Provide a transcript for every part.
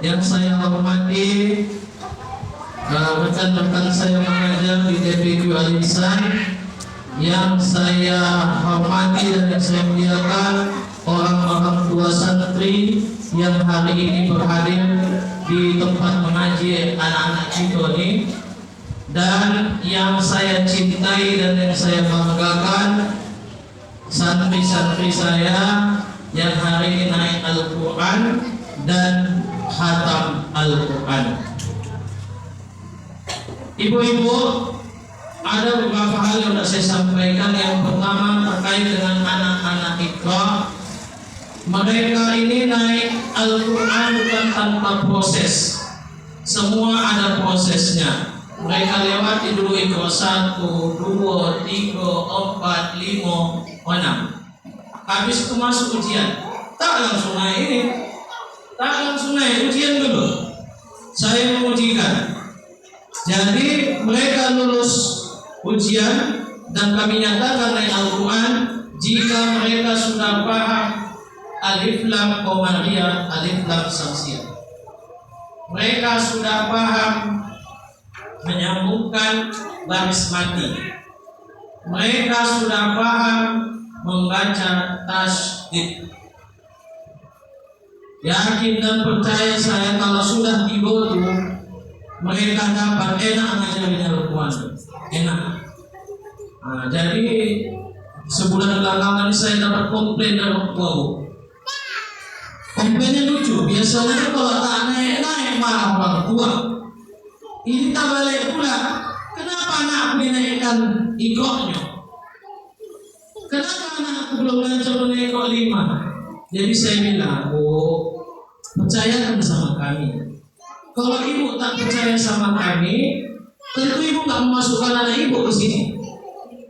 Yang saya hormati rekan-rekan saya mengajar di TPQ Al-Ihsan, yang saya hormati dan yang saya muliakan orang-orang tua santri yang hari ini berhadir di tempat mengaji anak-anak kita ini, dan yang saya cintai dan yang saya banggakan santri-santri saya yang hari ini naik Al-Quran dan khatam Al-Quran. Ibu-ibu, ada beberapa hal yang sudah saya sampaikan. Yang pertama terkait dengan anak-anak Iqra. Mereka ini naik Al-Quran bukan tanpa proses. Semua ada prosesnya. Mereka lewati dulu Iqra 1, 2, 3, 4, 5, 6. Habis itu masuk ujian. Tak langsung naik ini. Tak langsung naik, ujian dulu. Saya mengujikan. Jadi mereka lulus ujian dan kami nyatakan naik Al-Quran jika mereka sudah paham alif lam qamariyah, alif lam samsiyah. Mereka sudah paham menyambungkan baris mati. Mereka sudah paham membaca tasydid. Yakin dan percaya saya kalau sudah dibodoh, mereka dapat enak ngajarin Al-Quran. Enak. Nah, jadi sebulan belakangan saya dapat komplain dari orang tua. Komplainnya lucu. Biasanya kalau tak naik-naik marah orang tua. Ini tak balik pula. Kenapa anakku dinaikkan Iqra-nya? Kenapa anakku belum belajar menaik Iqra 5? Jadi saya bilang, percayakan sama kami. Kalau ibu tak percaya sama kami, tentu ibu tak memasukkan anak ibu ke sini.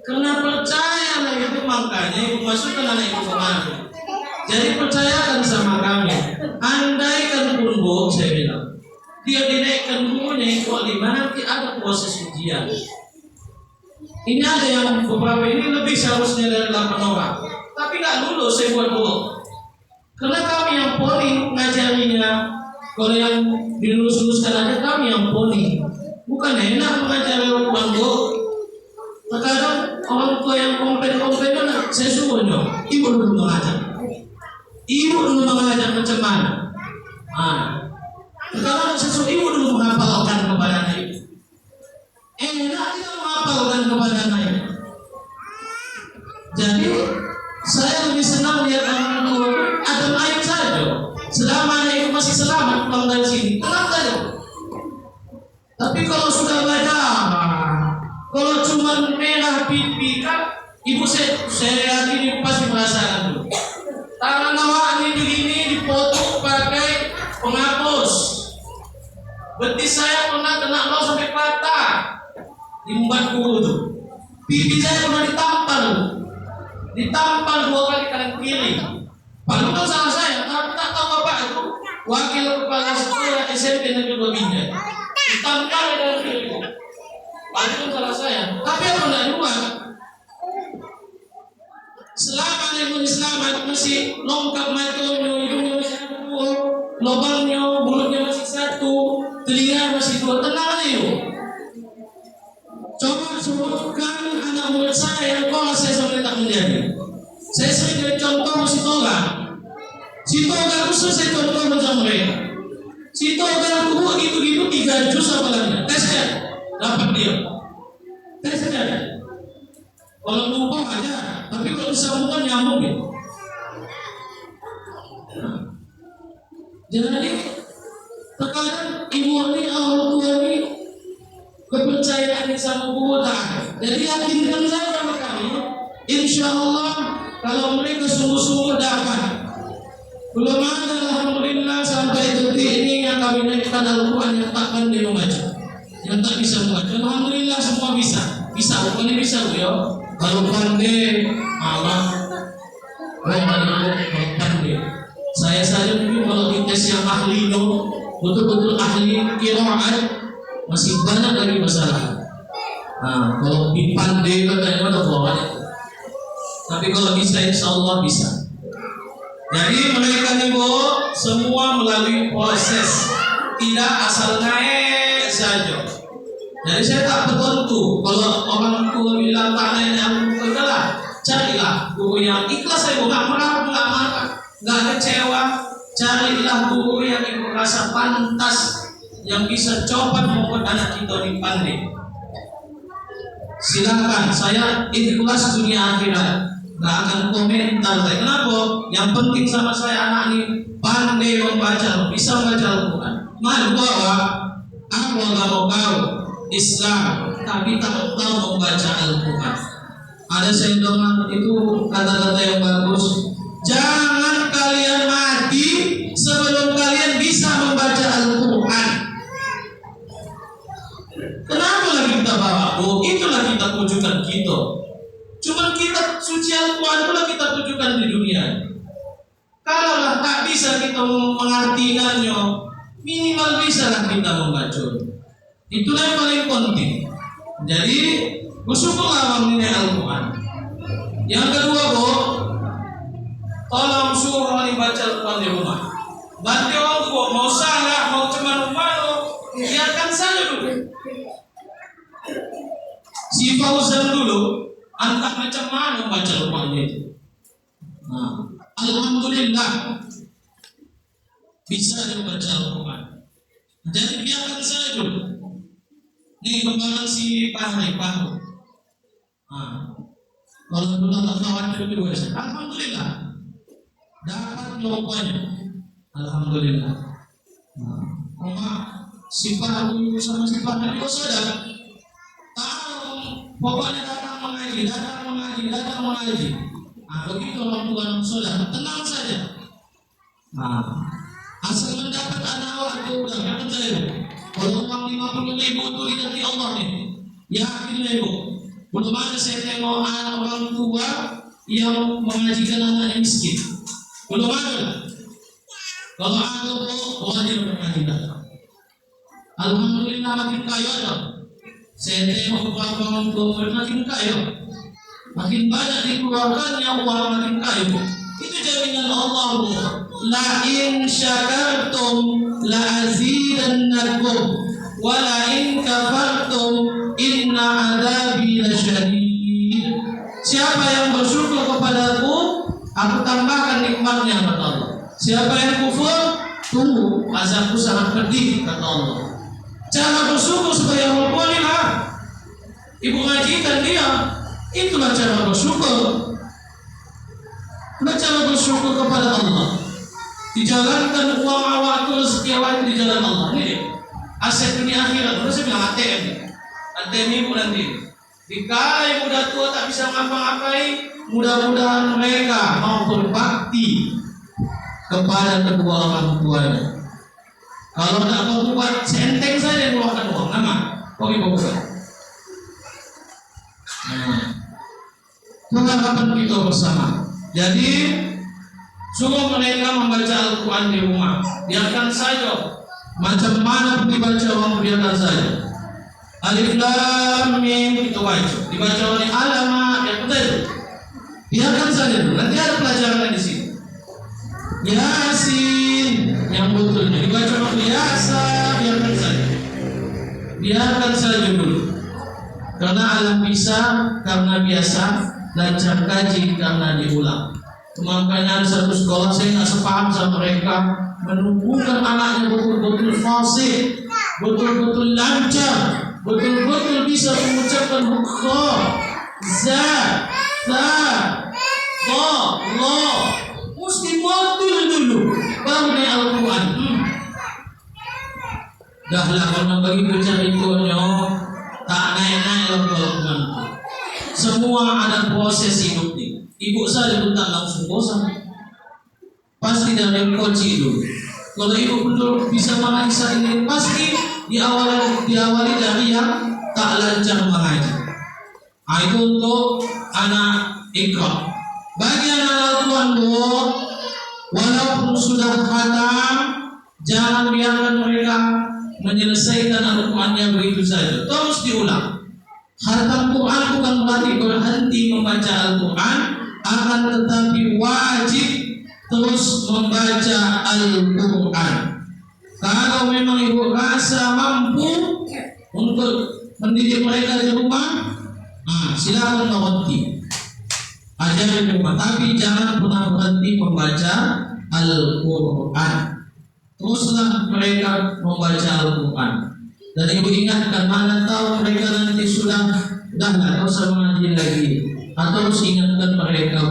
Karena percayalah itu, makanya ibu masukkan anak ibu kemari. Jadi percayakan sama kami. Andaikan pun bu, saya bilang, dia dinaikkan bukunya itu 5, nanti ada proses ujian. Ini ada yang beberapa ini lebih seharusnya dari 8 orang, tapi nggak lulus saya buat bu. Karena kami yang poli ngajarinya. Kalau yang dilulus-luluskan aja kami yang poli. Bukan enak mengajari orang tua. Terkadang orang tua yang komplain-komplain, saya suruh nyok, ibu dulu mengajar. Ibu dulu mengajar macam mana? Terkadang saya suruh ibu dulu menghafalkan kepada anak ibu. Enak dia menghafalkan kepada anak ibu. Jadi saya lebih senang lihat orang tua ada aib saja. Selama anak ibu masih selamat pulang dari sini, tenang saja. Tapi kalau sudah berdarah, kalau cuma merah pipi kan, ibu saya yakin ibu pasti merasakan dulu. Tangan awak ini begini dipotong pakai penghapus. Betis saya pernah kena lo sampai patah, diembat guru tuh. Pipi saya pernah ditampal 2 kali kanan kiri. Padahal salah saya, tapi tak tahu bapak itu wakil kepala sekolah SMP Negeri 2 Binjai. Ditampal dalam kiri. Padahal salah saya, tapi apa tidak luar. Selama ibu selamat masih lengkap matanya, hidungnya masih ada 2, lubangnya, mulutnya masih 1, telinga masih 2, tenang aja yuk. Coba sebutkan anak murid saya yang kalau saya sampai tak menjadi. Saya sering jadi contoh si Toga. Si Toga itu saya contoh macam mereka. Si Toga itu gitu-gitu 3 juz apalagi. Tesnya dapat dia. Tesnya ada. Kalau lupa aja, tapi kalau disambungkan nyambung ya. Jadi terkadang ibu ini, orang tua ini kepercayaan sama budak. Jadi yakinkan saya sama kami, insya Allah kalau mereka sungguh-sungguh dapat. Belum ada alhamdulillah sampai detik ini yang kami naikkan Al-Quran yang tak pandai membaca, yang tak bisa membaca. Alhamdulillah semua bisa, bukannya bisa bu ya. Kalau pandai, kalau pandai. Saya saja mungkin kalau di tes yang ahli betul-betul ahli qiraat masih banyak lagi masalah. Kalau dipandai katanya ada bawahnya. Tapi kalau bisa insya Allah bisa. Jadi mereka nih semua melalui proses tidak asal naik saja. Jadi saya tak bertentu. Kalau orang tua bilang tak naik Al-Quran, udahlah, carilah guru yang ikhlas. Saya nggak marah, nggak marah, nggak kecewa. Carilah guru yang ibu rasa pantas, yang bisa cepat membuat anak kita ini pandai. Silakan, saya ikhlas dunia akhirat, nggak akan komentar. Kenapa? Yang penting sama saya anak ini pandai membaca, bisa membaca Al-Quran. Malu bahwa aku nggak mau tahu Islam, tapi tak tahu membaca Al-Quran. Ada saya dengar itu kata-kata yang bagus. Jangan kalian mati sebelum kalian bisa membaca Al-Quran. Kenapa lagi kita bawa? Oh, itulah kita tujukan kita. Cuma kita suci Al-Quran itulah kita tujukan di dunia. Kalau tak bisa kita mengartikannya, minimal bisalah kita membaca. Itulah yang paling penting. Jadi bersyukurlah mengenai Al-Quran. Yang kedua, Bu, tolong suruh orang baca Al-Quran di rumah. Bantu orang tua, mau salah, mau cuman biarkan saja dulu. Si Fauzan dulu, entah macam mana baca Al-Quran itu. Nah, alhamdulillah bisa dia baca Al-Quran. Jadi biarkan saja dulu. Ini kembangan si Pahri. Nah, kalau dulu tak khawatir juga, alhamdulillah dapat jawabannya. Alhamdulillah. Nah, si Pahri sama si Pahri itu sadar. Tahu pokoknya datang mengaji. Nah, begitu orang tua dan saudara tenang saja. Nah, asal mendapat anak waktu udah kan saya. Kalau uang 50.000 itu di Allah nih, yakinlah ibu. Belum ada saya tengok orang tua yang mengajikan anaknya miskin. Belum ada. Kalau ada wajib mengajikan. Alhamdulillah makin kaya ada. Saya tengok beberapa orang tua makin kaya, makin banyak dikeluarkannya uang, makin kaya. Itu jaminan Allah, Bu. La in syakartum la azidannakum wa la in kafartum inna adabi lasyadid. Siapa yang bersyukur kepadaku, aku tambahkan nikmatnya, kata Allah. Siapa yang kufur, tunggu azabku sangat pedih, kata Allah. Cara bersyukur supaya Allah ibu ngajikan dia, itulah cara bersyukur. Cara bersyukur kepada Allah, dijalankan uang awak itu rezeki awak di jalan Allah. Ini aset dunia akhirat. Terus saya bilang ATM ibu nanti. Dikala ibu udah tua tak bisa ngapa-ngapain, mudah-mudahan mereka mau berbakti kepada kedua orang tuanya. Kalau tak mau buat senteng saja keluarkan uang nama, oke bukan. Harapan kita bersama. Jadi suruh mereka membaca Al-Quran di rumah. Biarkan saja macam mana pun dibaca orang, biarkan saja. Alif Lam Mim itu wajib dibaca oleh alama yang betul. Biarkan saja dulu. Nanti ada pelajaran di sini. Yasin yang betulnya dibaca oleh Yasa, biarkan saja. Biarkan saja dulu. Karena alam bisa, karena biasa, lancar kaji karena diulang. Makanya ada satu sekolah saya nggak sepaham sama mereka, menumbuhkan anaknya betul-betul fasih, betul-betul lancar, betul-betul bisa mengucapkan huruf za, ta, ta, la. Mesti betul dulu baru naik Al-Quran. Dahlah kalau begitu ceritanya tak naik-naik Al-Quran. Semua ada proses hidup ini. Ibu saja pun tak langsung bosan. Pasti dari coach dulu. Kalau ibu betul bisa mengaji ini, pasti diawali dari yang tak lancar mengaji. Itu untuk anak Iqra. Bagi anak Al-Quran, walaupun sudah khatam, jangan biarkan mereka menyelesaikan Al-Qurannya begitu saja. Terus diulang. Khatam Quran bukan berarti berhenti membaca Al-Quran, akan tetapi wajib terus membaca Al-Quran. Kalau memang ibu rasa mampu untuk mendidik mereka di rumah, silakan berhenti. Ajarin di rumah, tapi jangan pernah berhenti membaca Al-Quran. Teruslah mereka membaca Al-Quran. Dan ibu ingatkan, mana tahu mereka nanti sudah nggak usah mengaji lagi, atau harus ingatkan mereka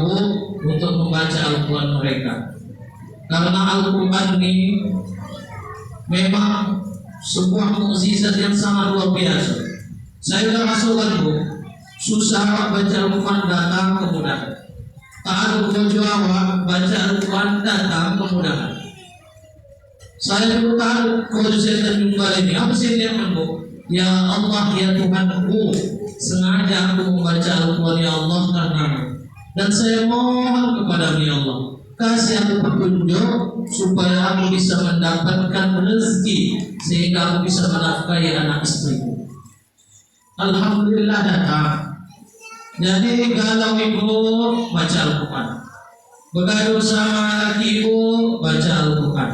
untuk membaca Al-Quran mereka. Karena Al-Quran ini memang sebuah mukjizat yang sangat luar biasa. Saya sudah masukkan susah baca Al-Quran datang kemudahan. Tak ada kejualan baca Al-Quran datang kemudahan. Saya dulu tahu kalau saya terjumpa ini apa sih dia menurut? Ya Allah ya Tuhanku, sengaja aku membaca Al-Quran ya Allah karena, dan saya mohon kepada ya Allah, kasih aku petunjuk supaya aku bisa mendapatkan rezeki sehingga aku bisa menafkahi anak istriku. Alhamdulillah datang. Jadi kalau ibu baca Al-Quran, bergaduh sama laki ibu baca Al-Quran,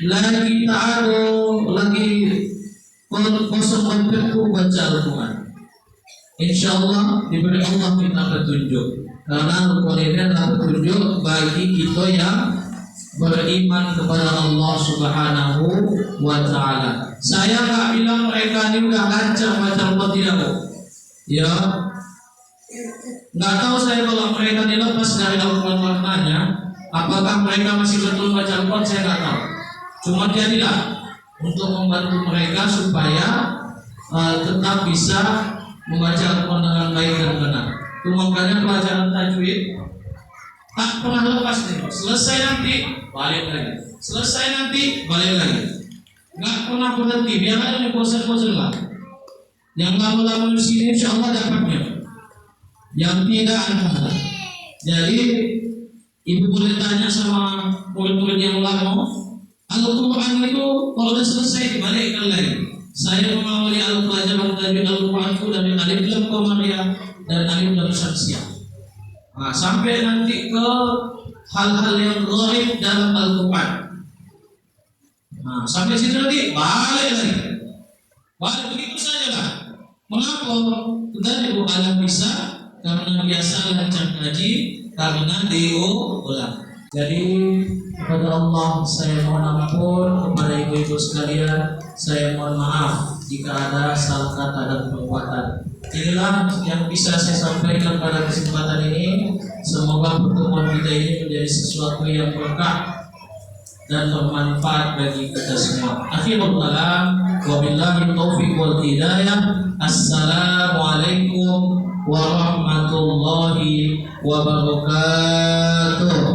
lagi ta'aruh, lagi kosong waktu baca Al-Quran, insya Allah diberi Allah kita petunjuk. Karena Al-Quran ini adalah petunjuk bagi kita yang beriman kepada Allah Subhanahu wa Ta'ala. Saya nggak bilang mereka ini udah lancar baca Al-Quran, tidak, ya. Nggak tahu saya kalau mereka dilepas dari Al-Quran maknanya, apakah mereka masih betul baca Al-Quran, saya nggak tahu. Cuma jadilah untuk membantu mereka supaya tetap bisa membaca Al-Quran dengan baik dan benar. Itu makanya pelajaran tajwid tak pernah lepas nih. Selesai nanti balik lagi, selesai nanti balik lagi, nggak pernah berhenti. Biar ada bosan-bosan lah. Yang lama-lama di sini insya Allah dapatnya, yang tidak ada. Jadi ibu boleh tanya sama murid-murid yang lama, Al-Quran itu kalau sudah selesai dibalikkan lagi. Saya mengawali pelajaran tajwid Al-Quran itu dari alif lam qamariyah dan alif lam syamsiyah. Sampai nanti ke hal-hal yang ghaib dalam Al-Quran. Sampai situ nanti balik lagi. Balik begitu saja lah. Mengapa? Tadi ibu alam bisa karena biasa lancar ngaji, karena diulang. Jadi kepada Allah saya mohon ampun, kepada ibu-ibu sekalian saya mohon maaf jika ada salah kata dan perbuatan. Inilah yang bisa saya sampaikan pada kesempatan ini. Semoga pertemuan kita ini menjadi sesuatu yang berkah dan bermanfaat bagi kita semua. Akhirul kalam, wabillahi taufiq wal hidayah. Assalamualaikum warahmatullahi wabarakatuh.